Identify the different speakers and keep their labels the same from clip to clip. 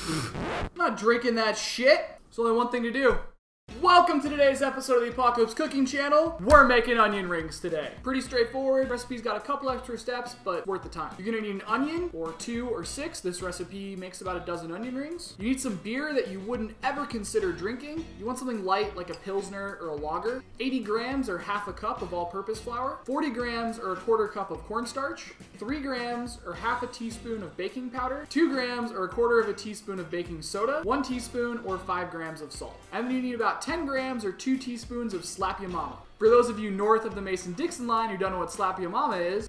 Speaker 1: I'm not drinking that shit. There's only one thing to do. Welcome to today's episode of the Apocalypse Cooking Channel. We're making onion rings today. Pretty straightforward. Recipe's got a couple extra steps, but worth the time. You're gonna need an onion, or 2 or 6. This recipe makes about a dozen onion rings. You need some beer that you wouldn't ever consider drinking. You want something light like a Pilsner or a lager. 80 grams or half a cup of all-purpose flour. 40 grams or a quarter cup of cornstarch. 3 grams or half a teaspoon of baking powder. 2 grams or a quarter of a teaspoon of baking soda. 1 teaspoon or 5 grams of salt. And then you need about 10 grams or 2 teaspoons of Slap Ya Mama. For those of you north of the Mason-Dixon line who don't know what Slap Ya Mama is,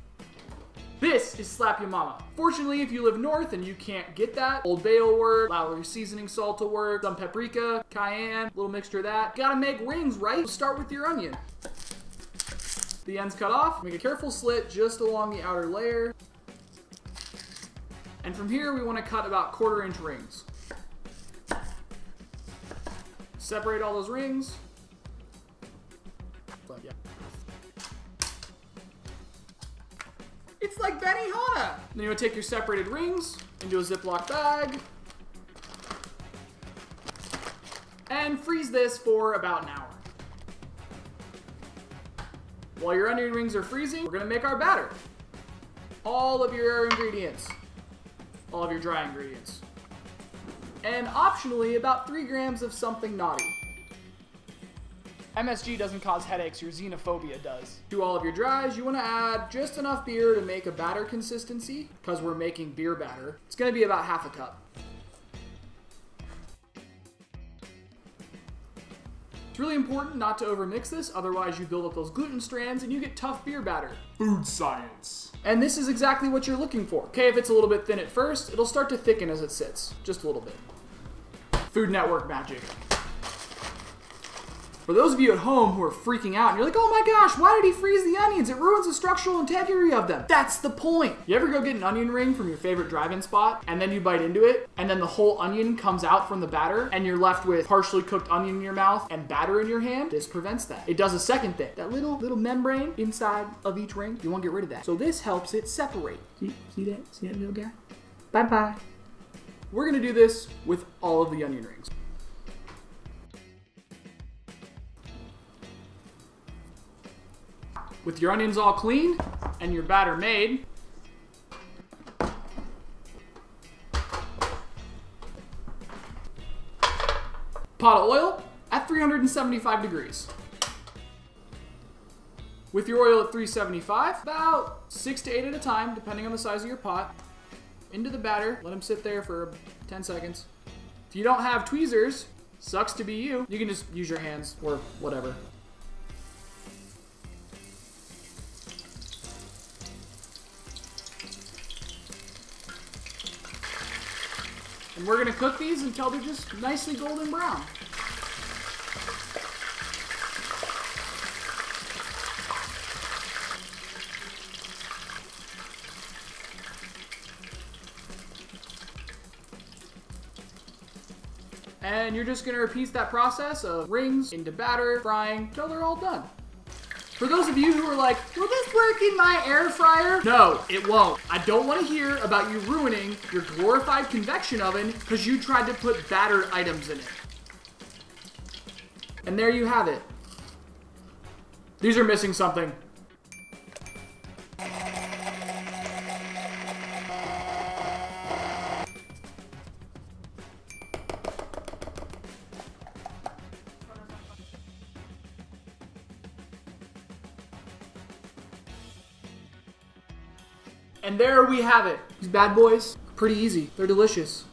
Speaker 1: this is Slap Ya Mama. Fortunately, if you live north and you can't get that, Old Bay will work, Lowry seasoning salt will work, some paprika, cayenne, little mixture of that. Gotta make rings, right? Start with your onion. The end's cut off. Make a careful slit just along the outer layer. And from here, we want to cut about 1/4-inch rings. Separate all those rings. Yeah. It's like Benihana. Then you want to take your separated rings into a Ziploc bag and freeze this for about an hour. While your onion rings are freezing, we're gonna make our batter. All of your ingredients, all of your dry ingredients. And optionally, about 3 grams of something naughty. MSG doesn't cause headaches, your xenophobia does. To all of your dries, you want to add just enough beer to make a batter consistency, because we're making beer batter. It's going to be about half a cup. It's really important not to overmix this, otherwise you build up those gluten strands and you get tough beer batter. Food science. And this is exactly what you're looking for. Okay, if it's a little bit thin at first, it'll start to thicken as it sits. Just a little bit. Food Network magic. For those of you at home who are freaking out and you're like, oh my gosh, why did he freeze the onions? It ruins the structural integrity of them. That's the point. You ever go get an onion ring from your favorite drive-in spot and then you bite into it and then the whole onion comes out from the batter and you're left with partially cooked onion in your mouth and batter in your hand? This prevents that. It does a second thing. That little membrane inside of each ring, you want to get rid of that. So this helps it separate. See that? See that little guy? Bye-bye. We're gonna do this with all of the onion rings. With your onions all cleaned and your batter made, pot of oil at 375 degrees. With your oil at 375, about 6 to 8 at a time, depending on the size of your pot, into the batter. Let them sit there for 10 seconds. If you don't have tweezers, sucks to be you. You can just use your hands or whatever. And we're gonna cook these until they're just nicely golden brown. And you're just gonna repeat that process of rings into batter, frying, until they're all done. For those of you who are like, will this work in my air fryer? No, it won't. I don't want to hear about you ruining your glorified convection oven because you tried to put battered items in it. And there you have it. These are missing something. And there we have it. These bad boys, pretty easy. They're delicious.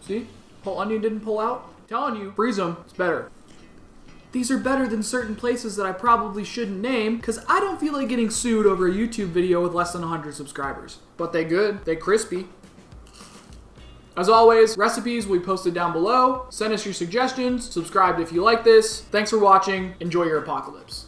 Speaker 1: See? Whole onion didn't pull out. I'm telling you, freeze them. It's better. These are better than certain places that I probably shouldn't name because I don't feel like getting sued over a YouTube video with less than 100 subscribers. But they good. They crispy. As always, recipes will be posted down below. Send us your suggestions. Subscribe if you like this. Thanks for watching. Enjoy your apocalypse.